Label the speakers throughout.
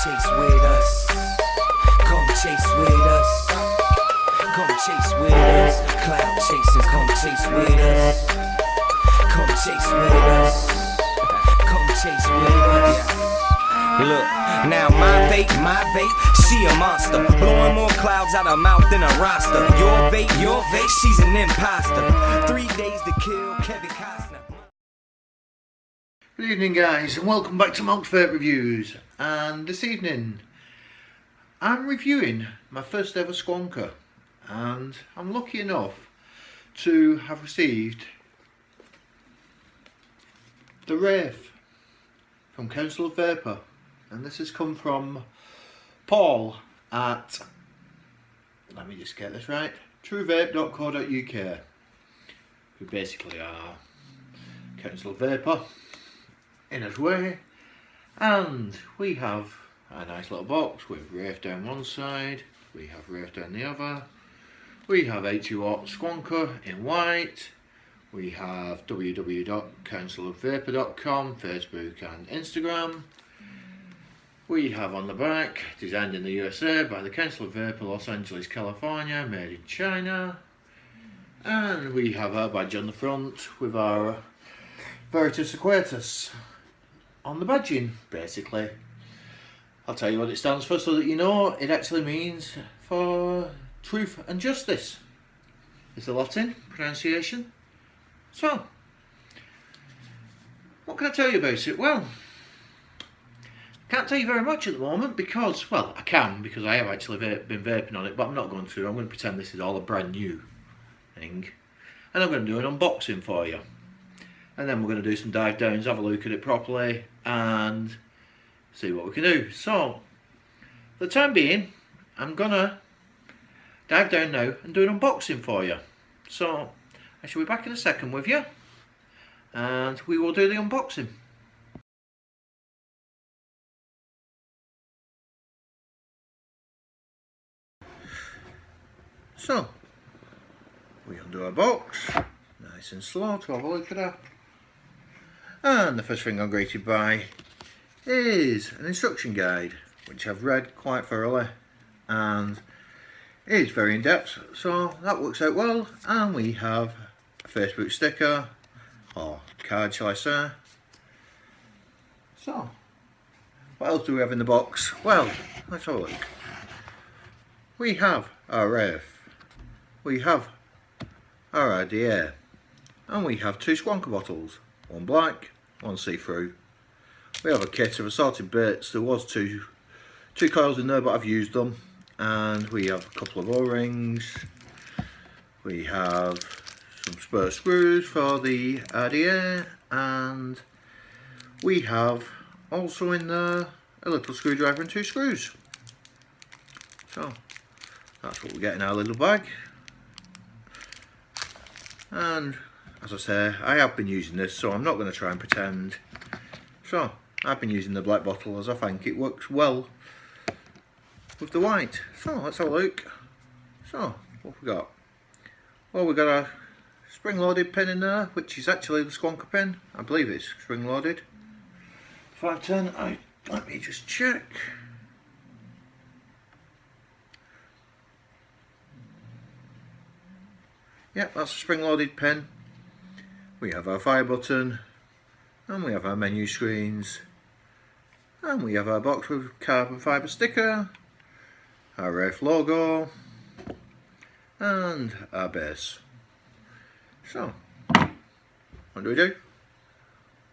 Speaker 1: chase with us. Come chase with us. Come chase with us. Cloud chasers, come chase with us. Come chase with us. Come chase with us. Look, now my vape, she a monster. Blowing more clouds out her mouth than a roster. Your vape, she's an imposter. 3 days to kill Kevin Costner.
Speaker 2: Good evening guys, and welcome back to Monk's Vape Reviews. And this evening I'm reviewing my first ever Squonker, and I'm lucky enough to have received the Wraith from Council of Vapor, and this has come from Paul at, let me just get this right, truevape.co.uk, who basically are Council of Vapor in his way. And we have a nice little box with Wraith down one side, we have Wraith down the other, we have 80W Squonker in white, we have www.councilofvapor.com, Facebook and Instagram. We have on the back, designed in the USA by the Council of Vapor, Los Angeles, California, made in China. And we have our badge on the front with our Veritas Aquatus on the badging, basically. I'll tell you what it stands for so that you know. It actually means for truth and justice. It's the Latin pronunciation. So, what can I tell you about it? Well, can't tell you very much at the moment because, well, I can because I have actually been vaping on it, but I'm not going to. I'm going to pretend this is all a brand new thing, and I'm going to do an unboxing for you, and then we're going to do some dive downs, have a look at it properly and see what we can do. So for the time being, I'm going to dive down now and do an unboxing for you. So I shall be back in a second with you and we will do the unboxing. So, we undo our box, nice and slow to have a look at that. And the first thing I'm greeted by is an instruction guide, which I've read quite thoroughly and is very in depth, so that works out well. And we have a Facebook sticker, or card shall I say. So, what else do we have in the box? Well, let's have a look. We have our Wraith. We have our IDA, and we have two Squonker bottles, one black, one see-through. We have a kit of assorted bits. There was two coils in there, but I've used them. And we have a couple of O-rings. We have some spare screws for the IDA, and we have also in there a little screwdriver and two screws. So that's what we get in our little bag. And as I say, I have been using this, so I'm not going to try and pretend. So I've been using the black bottle as I think it works well with the white. So let's have a look. So what have we got? Well, we've got a spring loaded pin in there, which is actually the Squonker pin. I believe it's spring loaded. 510, let me just check. Yep, that's a spring loaded pen. We have our fire button, and we have our menu screens, and we have our box with carbon fibre sticker, our Wraith logo, and our base. So, what do?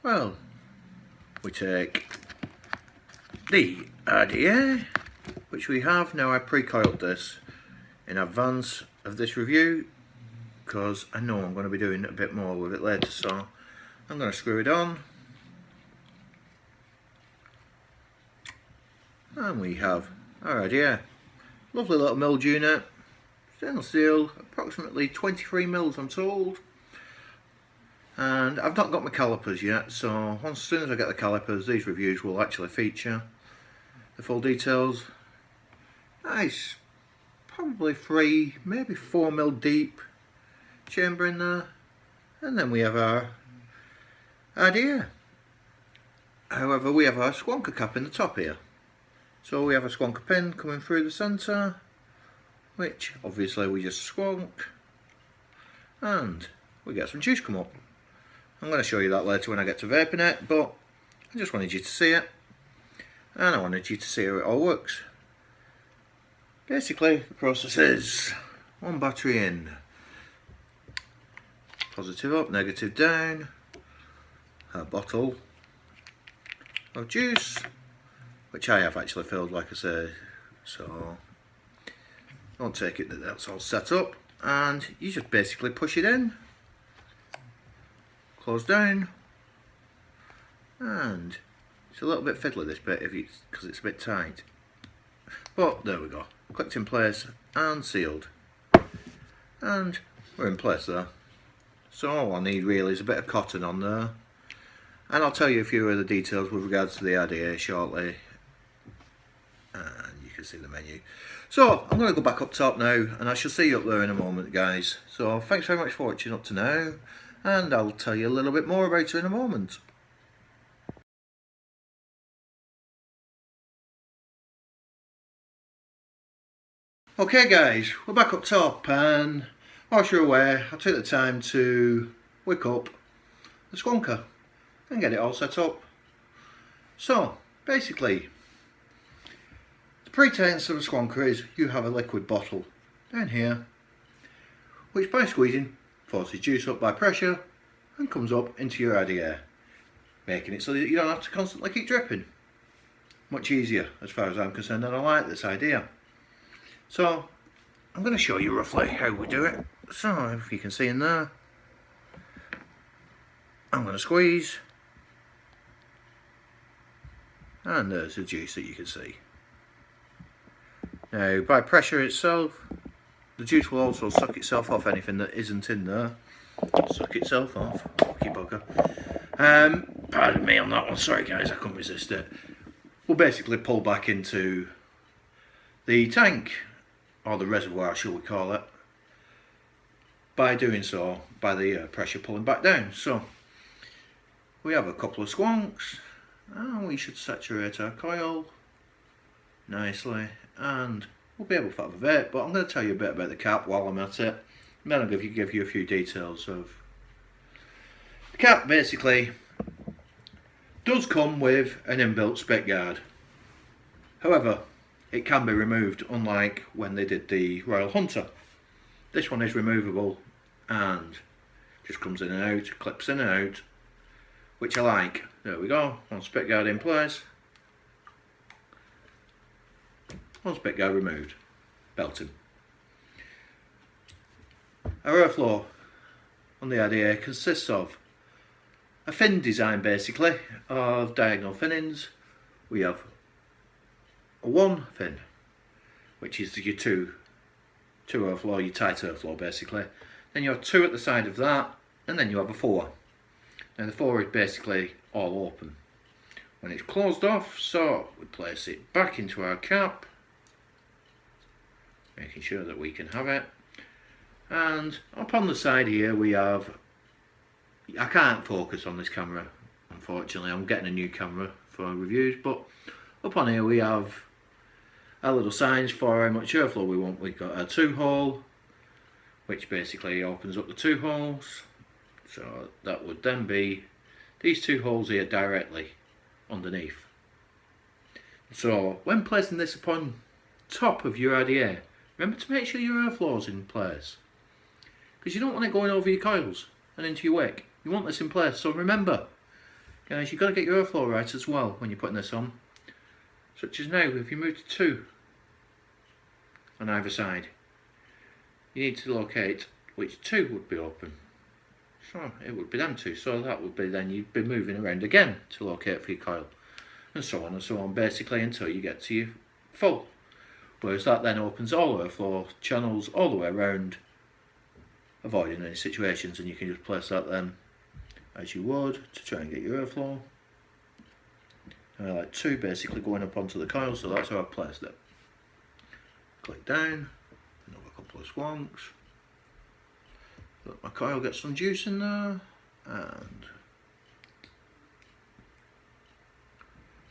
Speaker 2: Well, we take the IDA, which we have. Now I pre-coiled this in advance of this review, because I know I'm going to be doing a bit more with it later, so I'm going to screw it on. And we have our idea. Lovely little milled unit, stainless steel, approximately 23 mils I'm told. And I've not got my calipers yet, so as soon as I get the calipers, these reviews will actually feature the full details. Nice, probably 3, maybe 4 mil deep chamber in there, and then we have our idea. However, we have our Squonker cap in the top here, So we have a Squonker pin coming through the centre, which obviously we just squonk, and we get some juice come up. I'm going to show you that later when I get to vaping it, but I just wanted you to see it, and I wanted you to see how it all works. Basically the process is one battery in, positive up, negative down, a bottle of juice, which I have actually filled, like I say, so don't take it that that's all set up, and you just basically push it in, close down, and it's a little bit fiddly this bit because it's a bit tight, but there we go, clicked in place and sealed, and we're in place there. So all I need really is a bit of cotton on there, and I'll tell you a few other details with regards to the RDA shortly, and you can see the menu. So I'm going to go back up top now, and I shall see you up there in a moment, guys. So thanks very much for watching up to now, and I'll tell you a little bit more about it in a moment. Okay guys, we're back up top, and as you're aware, I took the time to wick up the Squonker and get it all set up. So basically, the pretense of a Squonker is you have a liquid bottle down here, which by squeezing forces juice up by pressure and comes up into your RDA, making it so that you don't have to constantly keep dripping. Much easier as far as I'm concerned, and I like this idea. So I'm going to show you roughly how we do it. So if you can see in there, I'm going to squeeze, and there's the juice that you can see. Now by pressure itself, the juice will also suck itself off anything that isn't in there. Suck itself off, lucky bugger. Pardon me on that one, sorry guys, I couldn't resist it. We'll basically pull back into the tank, or the reservoir shall we call it, by doing so, by the pressure pulling back down. So we have a couple of squonks, and we should saturate our coil nicely, and we'll be able to have a vape. But I'm going to tell you a bit about the cap while I'm at it, and then I'll give you a few details of the cap. Basically does come with an inbuilt spit guard, however it can be removed, unlike when they did the Royal Hunter. This one is removable and just comes in and out, clips in and out, which I like. There we go, one spit guard in place, one spit guard removed, belting. Our airflow on the RDA consists of a fin design basically of diagonal finnings. We have one fin, which is your two airflow, your tight airflow basically. Then you have two at the side of that, and then you have a four. Now the four is basically all open when it's closed off, so we place it back into our cap, making sure that we can have it. And up on the side here we have, I can't focus on this camera unfortunately, I'm getting a new camera for reviews, but up on here we have our little signs for how much airflow we want. We've got our two hole, which basically opens up the two holes, so that would then be these two holes here directly underneath. So when placing this upon top of your RDA, remember to make sure your airflow is in place, because you don't want it going over your coils and into your wick. You want this in place, so remember guys, you've got to get your airflow right as well when you're putting this on. Such as now, if you move to 2 on either side, you need to locate which 2 would be open. So it would be them 2, so that would be then you'd be moving around again to locate for your coil, and so on basically until you get to your full. Whereas that then opens all airflow channels all the way around, avoiding any situations, and you can just place that then as you would to try and get your airflow. And I like 2 basically going up onto the coil, so that's how I've placed it. Click down, another couple of squonks. Let my coil get some juice in there, and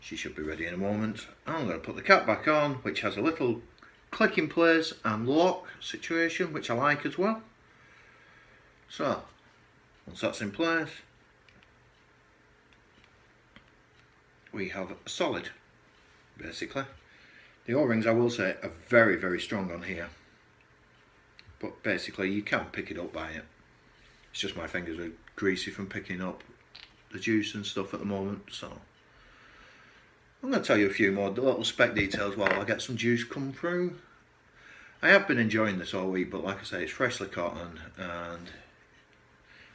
Speaker 2: She should be ready in a moment. I'm going to put the cap back on, which has a little click in place and lock situation, which I like as well. So once that's in place, we have a solid, basically. The O-rings, I will say, are very, very strong on here, but basically you can't pick it up by it. It's just my fingers are greasy from picking up the juice and stuff at the moment. So I'm going to tell you a few more little spec details while I get some juice come through. I have been enjoying this all week, but like I say, it's freshly cotton, and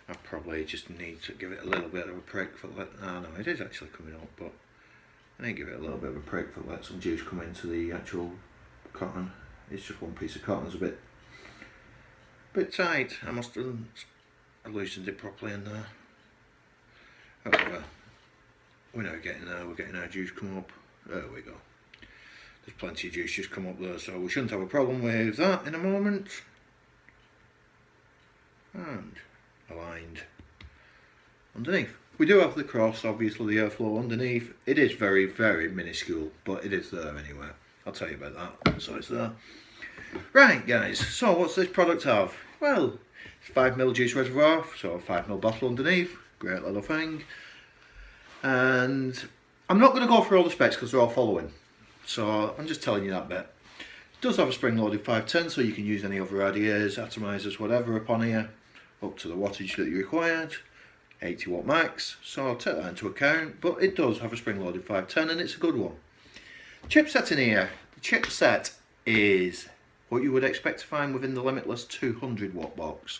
Speaker 2: I probably just need to give it a little bit of a prick for let. No, it is actually coming up, but I need to give it a little bit of a prick for let some juice come into the actual cotton. It's just one piece of cotton. It's a bit tight. I must have loosened it properly in there. However, we're now getting there. We're getting our juice come up. There we go. There's plenty of juice just come up there, so we shouldn't have a problem with that in a moment. And aligned underneath. We do have the cross, obviously the airflow underneath. It is very, very minuscule, but it is there anyway. I'll tell you about that. So it's there. Right, guys, so what's this product have? Well, it's 5mm juice reservoir, so a 5mm bottle underneath. Great little thing. And I'm not going to go through all the specs because they're all following. So I'm just telling you that bit. It does have a spring-loaded 510, so you can use any other RDAs, atomizers, whatever upon here, up to the wattage that you required. 80 watt max, so I'll take that into account, but it does have a spring-loaded 510 and it's a good one. Chipset in here. The chipset is what you would expect to find within the limitless 200 watt box.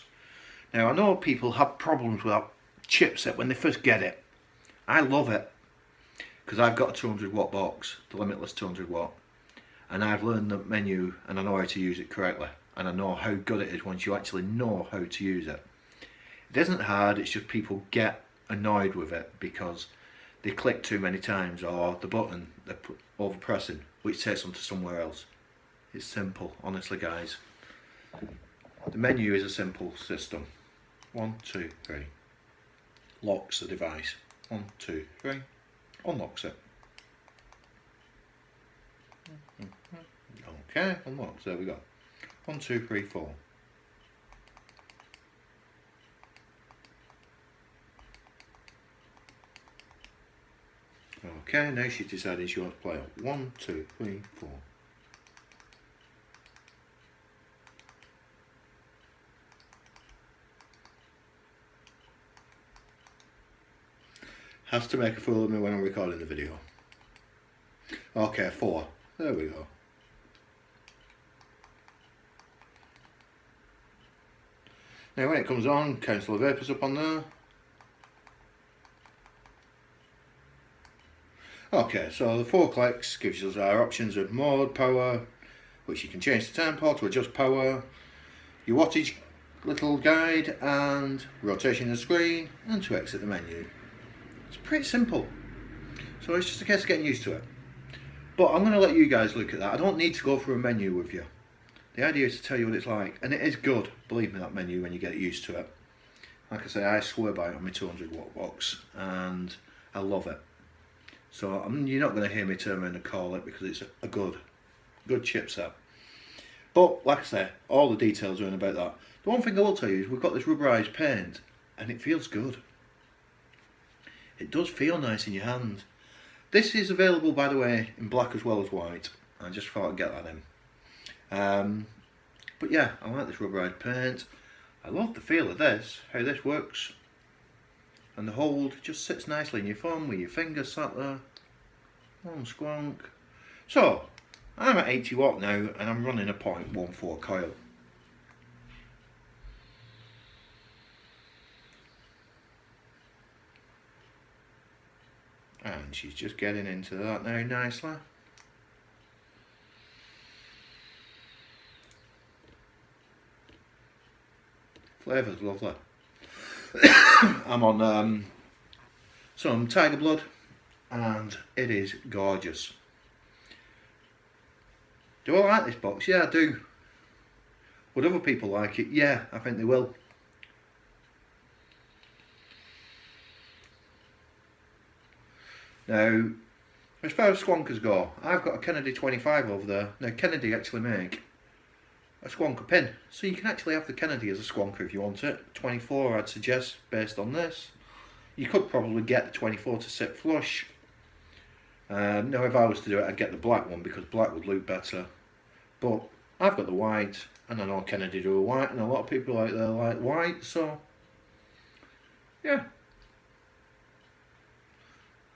Speaker 2: Now I know people have problems with that chipset when they first get it. I love it because I've got a 200 watt box, the limitless 200 watt, and I've learned the menu and I know how to use it correctly, and I know how good it is once you actually know how to use it. It isn't hard, it's just people get annoyed with it because they click too many times, or the button they're over pressing, which takes them to somewhere else. It's simple, honestly guys. The menu is a simple system. 1, 2, 3. Locks the device. 1, 2, 3. Unlocks it. Okay, unlocks, there we go. 1, 2, 3, 4. Okay, now she's decided she wants to play up. 1, 2, 3, 4. Has to make a fool of me when I'm recording the video. Okay, 4. There we go. Now when it comes on, Council of Vapor's up on there. Okay, so the 4 clicks gives us our options of mode, power, which you can change the tempo to adjust power, your wattage little guide, and rotation of the screen, and to exit the menu. It's pretty simple, so it's just a case of getting used to it. But I'm going to let you guys look at that. I don't need to go through a menu with you. The idea is to tell you what it's like, and it is good, believe me, that menu, when you get used to it. Like I say, I swear by it on my 200 watt box, and I love it. So you're not going to hear me turn around and call it because it's a good chipset. But like I say, all the details are in about that. The one thing I will tell you is we've got this rubberized paint and it feels good. It does feel nice in your hand. This is available, by the way, in black as well as white. I just thought I'd get that in. But yeah, I like this rubberized paint. I love the feel of this, how this works. And the hold just sits nicely in your thumb with your fingers sat there. One squonk. So, I'm at 80 watt now and I'm running a 0.14 coil. And she's just getting into that now nicely. Flavour's lovely. I'm on some Tiger Blood and it is gorgeous. Do I like this box? Yeah, I do. Would other people like it? Yeah, I think they will. Now, as far as Squonkers go, I've got a Kennedy 25 over there. Now Kennedy actually make a Squonker pin, so you can actually have the Kennedy as a Squonker if you want it. 24 I'd suggest based on this. You could probably get the 24 to sit flush. Now if I was to do it I'd get the black one because black would look better. But I've got the white, and I know Kennedy do a white, and a lot of people out there like white, so yeah.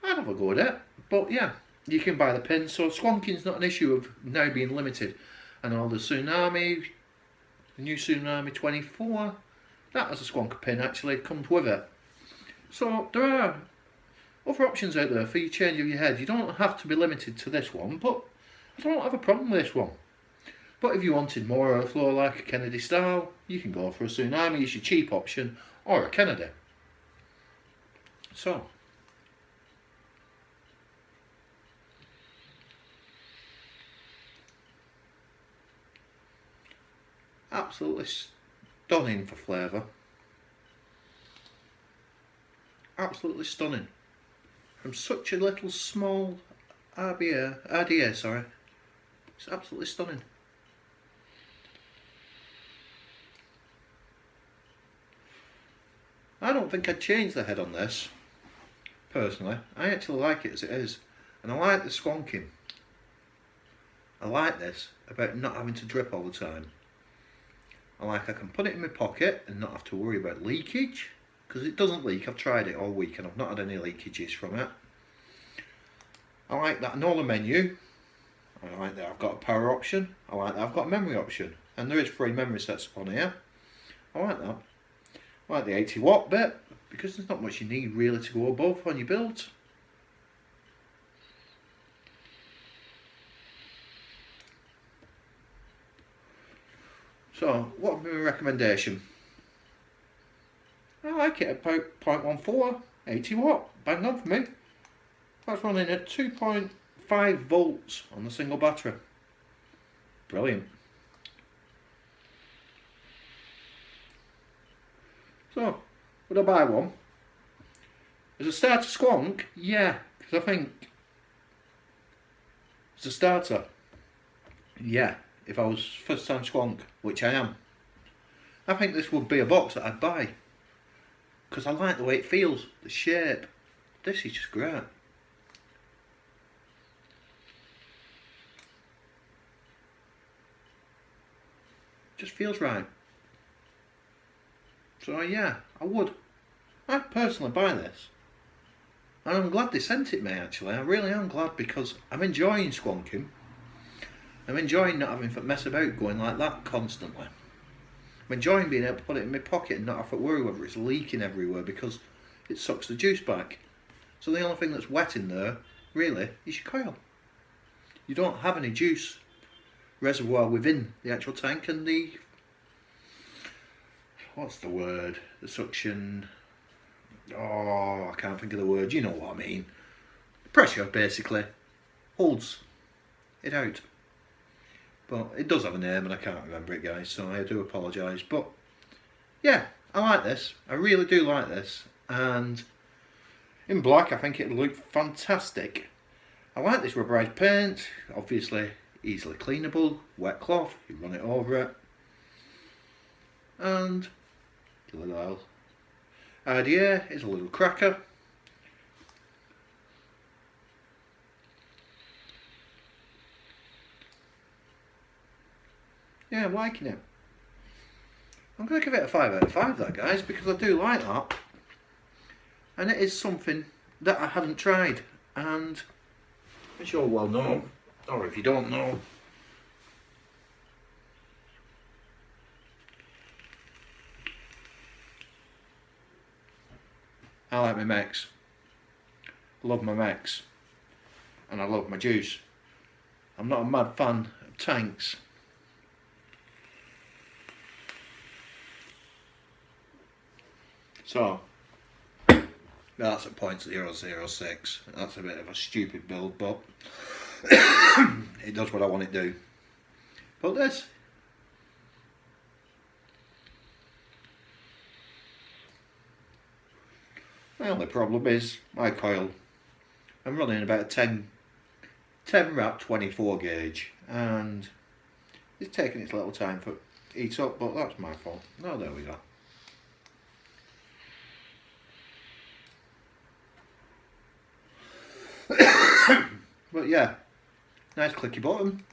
Speaker 2: I'd have a go at it, but yeah, you can buy the pin, so squonking's not an issue of now being limited. And all the Tsunami, the new Tsunami 24, that has a Squonker pin actually, comes with it. So there are other options out there for you change of your head. You don't have to be limited to this one, but I don't have a problem with this one. But if you wanted more airflow like a Kennedy style, you can go for a Tsunami, it's your cheap option, or a Kennedy. So absolutely stunning for flavour. Absolutely stunning. From such a little small RDA, sorry. It's absolutely stunning. I don't think I'd change the head on this, personally. I actually like it as it is. And I like the squonking. I like this about not having to drip all the time. I can put it in my pocket and not have to worry about leakage, because it doesn't leak. I've tried it all week and I've not had any leakages from it. I like that I know the menu. I like that I've got a power option. I like that I've got a memory option, and there is 3 memory sets on here. I like that. I like the 80 watt bit, because there's not much you need really to go above on your build. So, what would be my recommendation? I like it at about 0.14, 80 watt, bang on for me. That's running at 2.5 volts on the single battery. Brilliant. So, would I buy one? As a starter squonk, yeah, because I think as a starter, yeah, if I was first time squonk, which I am, I think this would be a box that I'd buy, because I like the way it feels, the shape. This is just great. Just feels right. So yeah, I would. I'd personally buy this. And I'm glad they sent it me actually. I really am glad, because I'm enjoying squonking. I'm enjoying not having to mess about going like that constantly. I'm enjoying being able to put it in my pocket and not have to worry whether it's leaking everywhere, because it sucks the juice back. So the only thing that's wet in there, really, is your coil. You don't have any juice reservoir within the actual tank, and the, what's the word, the suction, oh, I can't think of the word, you know what I mean. Pressure basically holds it out. But it does have a name and I can't remember it, guys, so I do apologise. But yeah, I like this. I really do like this. And in black, I think it'll look fantastic. I like this rubberized paint. Obviously, easily cleanable. Wet cloth, you run it over it. And the little idea is a little cracker. Yeah, I'm liking it. I'm going to give it a 5 out of 5, that, guys, because I do like that. And it is something that I hadn't tried. And as you'll well know, or if you don't know, I like my mechs. Love my mechs. And I love my juice. I'm not a mad fan of tanks. So, that's at 0.006. That's a bit of a stupid build, but it does what I want it to do. But this, the only problem is my coil. I'm running about 10 10 wrap 24 gauge, and it's taking its little time for heat up, but that's my fault. No, there we go. But yeah, nice clicky button.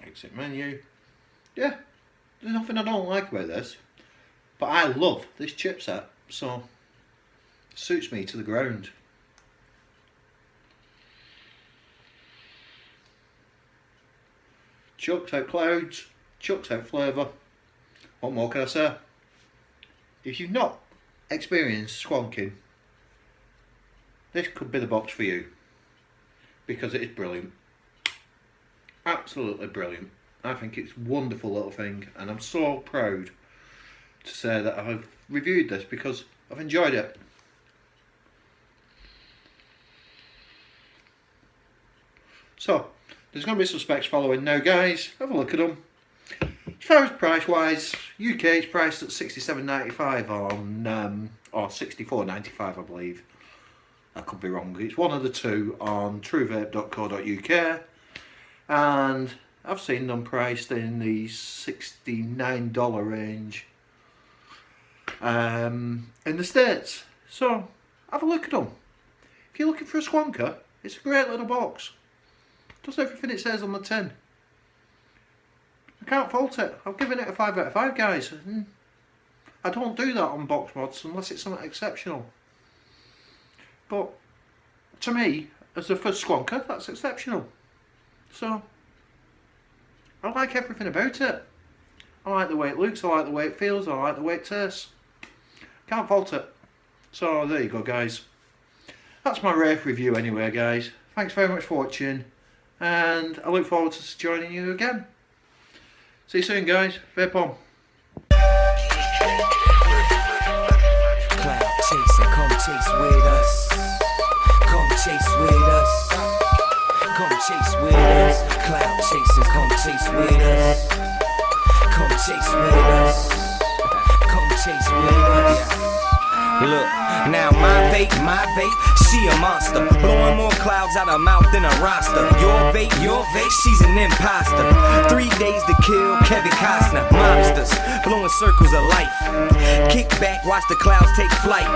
Speaker 2: Exit menu. Yeah, there's nothing I don't like about this, but I love this chipset, so it suits me to the ground. Chucks out clouds, chucks out flavour. What more can I say? If you've not experienced squonking, this could be the box for you, because it is brilliant. Absolutely brilliant. I think it's a wonderful little thing, and I'm so proud to say that I've reviewed this because I've enjoyed it. So, there's going to be some specs following now, guys. Have a look at them. As far as price wise, UK is priced at £67.95 on, or £64.95 I believe. I could be wrong. It's one of the two on truevape.co.uk, and I've seen them priced in the $69 range in the States. So have a look at them. If you're looking for a Squonker, it's a great little box. Does everything it says on the tin. I can't fault it. I've given it a 5 out of 5, guys. I don't do that on box mods unless it's something exceptional. But to me, as a first Squonker, that's exceptional. So I like everything about it. I like the way it looks, I like the way it feels, I like the way it tastes. Can't fault it. So there you go, guys. That's my Wraith review anyway, guys. Thanks very much for watching, and I look forward to joining you again. See you soon, guys. Vape on.
Speaker 1: Cloud chasing, come chase with us. Come chase with us. Come chase with us. Cloud chasers, come chase with us. Come chase with us. Come chase with us. Look, now my vape, she a monster. Blowing more clouds out her mouth than a roster. Your vape, she's an imposter. 3 days to kill Kevin Costner. Mobsters, blowing circles of life. Kick back, watch the clouds take flight.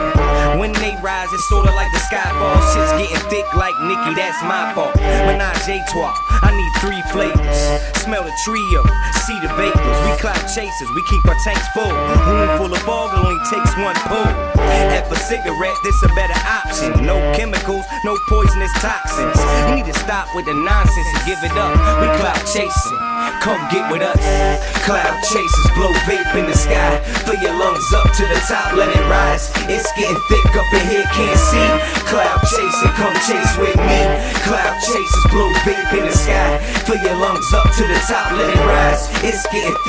Speaker 1: When they rise, it's sorta like the sky falls. Shit's getting thick like Nikki, that's my fault. Menage a trois, I need 3 flavors. Smell the trio, see the vapors. We cloud chasers, we keep our tanks full. Room full of fog, only takes 1 pull. And for cigarette, this a better option. No chemicals, no poisonous toxins. You need to stop with the nonsense and give it up. We cloud chasing, come get with us. Cloud chasers, blow vape in the sky. Fill your lungs up to the top, let it rise. It's getting thick up in here, can't see. Cloud chasing, come chase with me. Cloud chasers, blow vape in the sky. Fill your lungs up to the top, let it rise. It's getting thick.